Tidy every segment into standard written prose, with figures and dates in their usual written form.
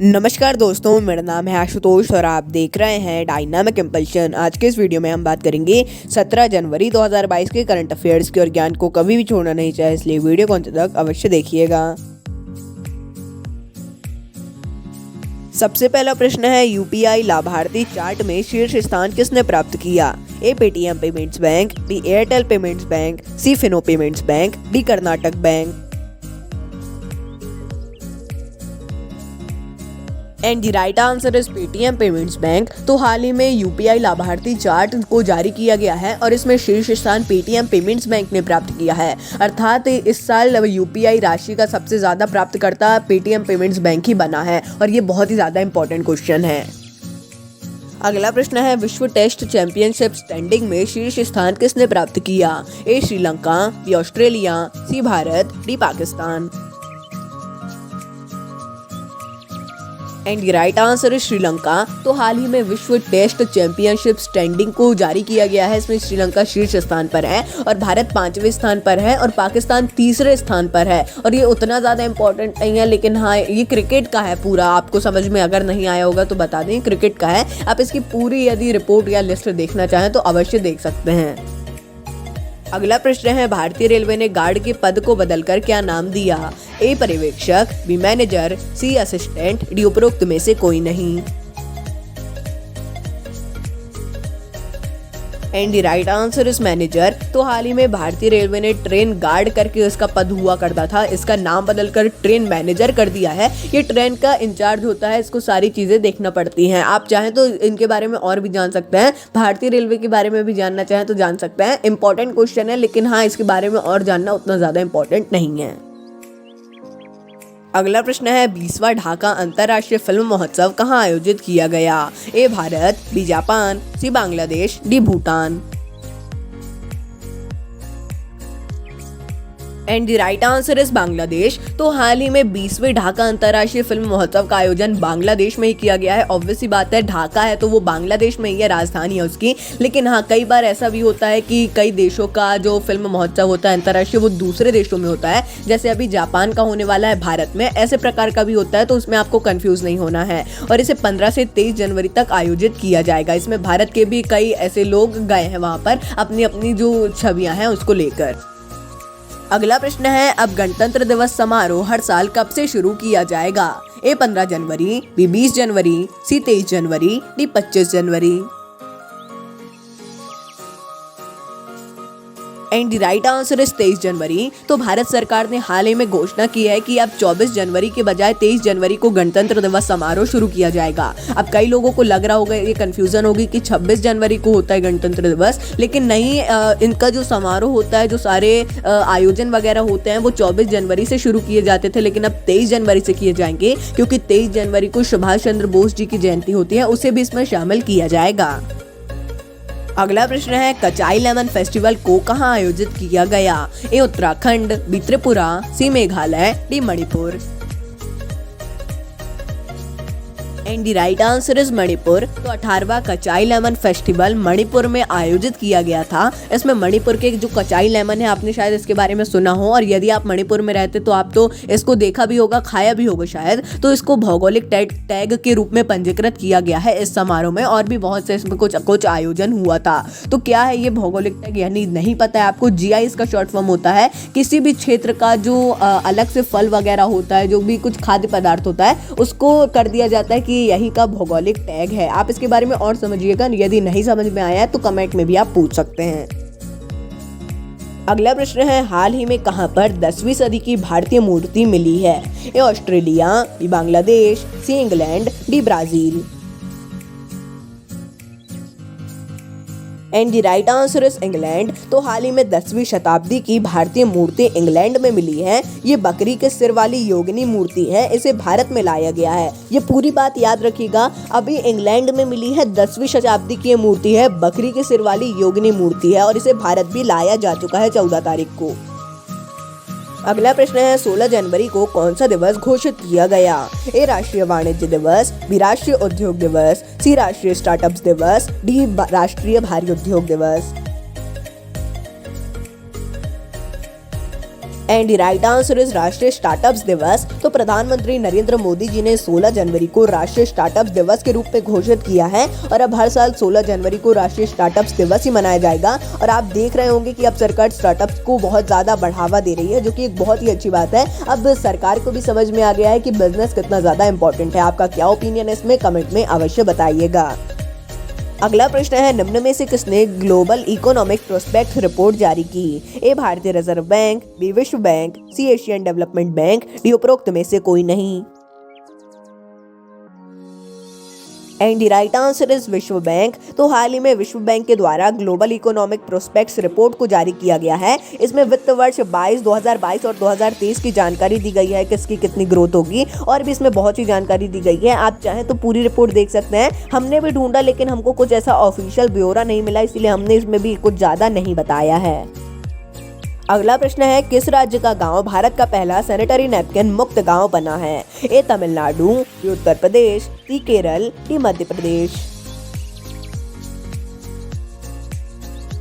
नमस्कार दोस्तों, मेरा नाम है आशुतोष और आप देख रहे हैं डायनामिक इम्पल्शन। आज के इस वीडियो में हम बात करेंगे 17 जनवरी 2022 के करंट अफेयर्स के और ज्ञान को कभी भी छोड़ना नहीं चाहिए, इसलिए वीडियो को अंत तक अवश्य देखिएगा। सबसे पहला प्रश्न है, यूपीआई लाभार्थी चार्ट में शीर्ष स्थान किसने प्राप्त किया? A Paytm payments bank, B Airtel payments bank, C Fino payments bank, D Karnataka bank. And the right answer is Paytm payments bank. तो हाल ही में यूपीआई लाभार्थी चार्ट को जारी किया गया है और इसमें शीर्ष स्थान पेटीएम पेमेंट्स बैंक ने प्राप्त किया है। अर्थात इस साल यूपीआई राशि का सबसे ज्यादा प्राप्तकर्ता पेटीएम पेमेंट्स बैंक ही बना है और ये बहुत ही ज्यादा इंपॉर्टेंट क्वेश्चन है। अगला प्रश्न है, विश्व टेस्ट चैंपियनशिप स्टैंडिंग में शीर्ष स्थान किसने प्राप्त किया? A Sri Lanka, B Australia, C Bharat, D Pakistan. And right answer है श्रीलंका। तो हाल ही में विश्व टेस्ट चैंपियनशिप स्टैंडिंग को जारी किया गया है। इसमें श्रीलंका शीर्ष स्थान पर है और भारत 5वें स्थान पर है और पाकिस्तान 3रे स्थान पर है। और ये उतना ज़्यादा इंपॉर्टेंट नहीं है, लेकिन हाँ, ये क्रिकेट का है पूरा। आपको समझ में अगर नहीं आया होगा तो बता दें, क्रिकेट का है। आप इसकी पूरी यदि रिपोर्ट या लिस्ट देखना चाहें तो अवश्य देख सकते हैं। अगला प्रश्न है, भारतीय रेलवे ने गार्ड के पद को बदलकर क्या नाम दिया? ए पर्यवेक्षक, B manager, C assistant, D उपरोक्त में से कोई नहीं। And the right answer is manager. तो हाल ही में भारतीय रेलवे ने ट्रेन गार्ड करके इसका पद हुआ करता था, इसका नाम बदलकर ट्रेन मैनेजर कर दिया है। ये ट्रेन का इंचार्ज होता है, इसको सारी चीजें देखना पड़ती हैं। आप चाहें तो इनके बारे में और भी जान सकते हैं, भारतीय रेलवे के बारे में भी जानना चाहें तो जान सकते हैं। इंपॉर्टेंट क्वेश्चन है, लेकिन हाँ, इसके बारे में और जानना उतना ज्यादा इंपॉर्टेंट नहीं है। अगला प्रश्न है, 20वां ढाका अंतर्राष्ट्रीय फिल्म महोत्सव कहाँ आयोजित किया गया? A Bharat, B Japan, C Bangladesh, D Bhutan. And the right answer is Bangladesh. तो हाल ही में 20वें ढाका अंतर्राष्ट्रीय फिल्म महोत्सव का आयोजन बांग्लादेश में ही किया गया है। ऑब्वियस सी बात है, ढाका है तो वो बांग्लादेश में ही है, राजधानी है उसकी। लेकिन हाँ, कई बार ऐसा भी होता है कि कई देशों का जो फिल्म महोत्सव होता है अंतर्राष्ट्रीय, वो दूसरे देशों में होता है। जैसे अभी जापान का होने वाला है भारत में, ऐसे प्रकार का भी होता है, तो उसमें आपको कंफ्यूज नहीं होना है। और इसे 15 से 23 जनवरी तक आयोजित किया जाएगा। इसमें भारत के भी कई ऐसे लोग गए हैं वहां पर अपनी अपनी जो छवियां हैं उसको लेकर। अगला प्रश्न है, अब गणतंत्र दिवस समारोह हर साल कब से शुरू किया जाएगा? ए 15 जनवरी, बी 20 जनवरी, सी 23 जनवरी, डी 25 जनवरी। And the right answer is 23 जनवरी। तो भारत सरकार ने हाल ही में घोषणा की है कि अब 24 जनवरी के बजाय 23 जनवरी को गणतंत्र दिवस समारोह शुरू किया जाएगा। अब कई लोगों को लग रहा होगा, ये कंफ्यूजन होगी कि 26 जनवरी को होता है गणतंत्र दिवस, लेकिन नहीं, इनका जो समारोह होता है, जो सारे आयोजन वगैरह होते हैं, वो 24 जनवरी से शुरू किए जाते थे, लेकिन अब 23 जनवरी से किए जाएंगे, क्योंकि 23 जनवरी को सुभाष चंद्र बोस जी की जयंती होती है, उसे भी इसमें शामिल किया जाएगा। अगला प्रश्न है, कचाई लेमन फेस्टिवल को कहाँ आयोजित किया गया? A Uttarakhand, B Tripura, C Meghalaya, D Manipur. And the right answer is Manipur. तो 18वां कचाई लेमन फेस्टिवल मणिपुर में आयोजित किया गया था। इसमें मणिपुर के जो कचाई लेमन है, आपने शायद इसके बारे में सुना हो, और यदि आप मणिपुर में रहते तो आप तो इसको देखा भी होगा, खाया भी होगा शायद। तो इसको भौगोलिक टैग के रूप में पंजीकृत किया गया है इस समारोह में, और भी बहुत से इसमें कुछ आयोजन हुआ था। तो क्या है ये भौगोलिक टैग, यानी नहीं पता है आपको? जीआई इसका शॉर्ट फॉर्म होता है। किसी भी क्षेत्र का जो अलग से फल वगैरह होता है, जो भी कुछ खाद्य पदार्थ होता है, उसको कर दिया जाता है कि यही का भौगोलिक टैग है। आप इसके बारे में और समझिएगा, यदि नहीं समझ में आया है तो कमेंट में भी आप पूछ सकते हैं। अगला प्रश्न है, हाल ही में कहां पर 10वीं सदी की भारतीय मूर्ति मिली है? A Australia, B Bangladesh, C England, D Brazil. And the right answer is England. तो हाल ही में 10वीं शताब्दी की भारतीय मूर्ति इंग्लैंड में मिली है। ये बकरी के सिर वाली योगिनी मूर्ति है, इसे भारत में लाया गया है। ये पूरी बात याद रखिएगा, अभी इंग्लैंड में मिली है, 10वीं शताब्दी की ये मूर्ति है, बकरी के सिर वाली योगिनी मूर्ति है, और इसे भारत भी लाया जा चुका है 14 तारीख को। अगला प्रश्न है, 16 जनवरी को कौन सा दिवस घोषित किया गया? ए राष्ट्रीय वाणिज्य दिवस, बी राष्ट्रीय उद्योग दिवस, सी राष्ट्रीय स्टार्टअप्स दिवस, डी राष्ट्रीय भारी उद्योग दिवस। एंड राइट आंसर इज राष्ट्रीय स्टार्टअप्स दिवस। तो प्रधानमंत्री नरेंद्र मोदी जी ने 16 जनवरी को राष्ट्रीय स्टार्टअप्स दिवस के रूप में घोषित किया है और अब हर साल 16 जनवरी को राष्ट्रीय स्टार्टअप्स दिवस ही मनाया जाएगा। और आप देख रहे होंगे कि अब सरकार स्टार्टअप्स को बहुत ज्यादा बढ़ावा दे रही है, जो कि एक बहुत ही अच्छी बात है। अब सरकार को भी समझ में आ गया है कि बिजनेस कितना ज्यादा इंपॉर्टेंट है। आपका क्या ओपिनियन है इसमें, कमेंट में अवश्य बताइएगा। अगला प्रश्न है, निम्न में से किसने ग्लोबल इकोनॉमिक प्रोस्पेक्ट रिपोर्ट जारी की? ए भारतीय रिजर्व बैंक, बी विश्व बैंक, सी एशियन डेवलपमेंट बैंक, डी उपरोक्त में से कोई नहीं। एंड राइट आंसर इज विश्व बैंक। तो हाल ही में विश्व बैंक के द्वारा ग्लोबल इकोनॉमिक प्रोस्पेक्ट्स रिपोर्ट को जारी किया गया है। इसमें वित्त वर्ष 2022 और 2023 की जानकारी दी गई है, किसकी कितनी ग्रोथ होगी, और भी इसमें बहुत सी जानकारी दी गई है। आप चाहें तो पूरी रिपोर्ट देख सकते हैं। हमने भी ढूंढा लेकिन हमको कुछ ऐसा ऑफिशियल ब्यौरा नहीं मिला, इसलिए हमने इसमें भी कुछ ज्यादा नहीं बताया है। अगला प्रश्न है, किस राज्य का गांव भारत का पहला सैनिटरी नैपकिन मुक्त गांव बना है? A Tamil Nadu, B Uttar Pradesh, C Kerala, D Madhya Pradesh.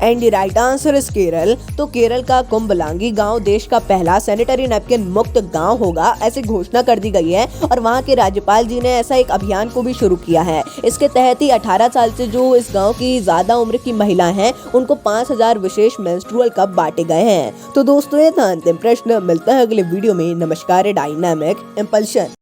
And right answer is Kerala. तो केरल का कुंभलांगी गांव देश का पहला सैनिटरी नैपकिन मुक्त गांव होगा, ऐसी घोषणा कर दी गई है। और वहां के राज्यपाल जी ने ऐसा एक अभियान को भी शुरू किया है। इसके तहत ही 18 साल से जो इस गांव की ज्यादा उम्र की महिलाएं हैं, उनको 5000 विशेष मेंस्ट्रुअल कप बांटे गए हैं। तो दोस्तों, ये था अंतिम प्रश्न। मिलता है अगले वीडियो में। नमस्कार। Dynamic impulsion.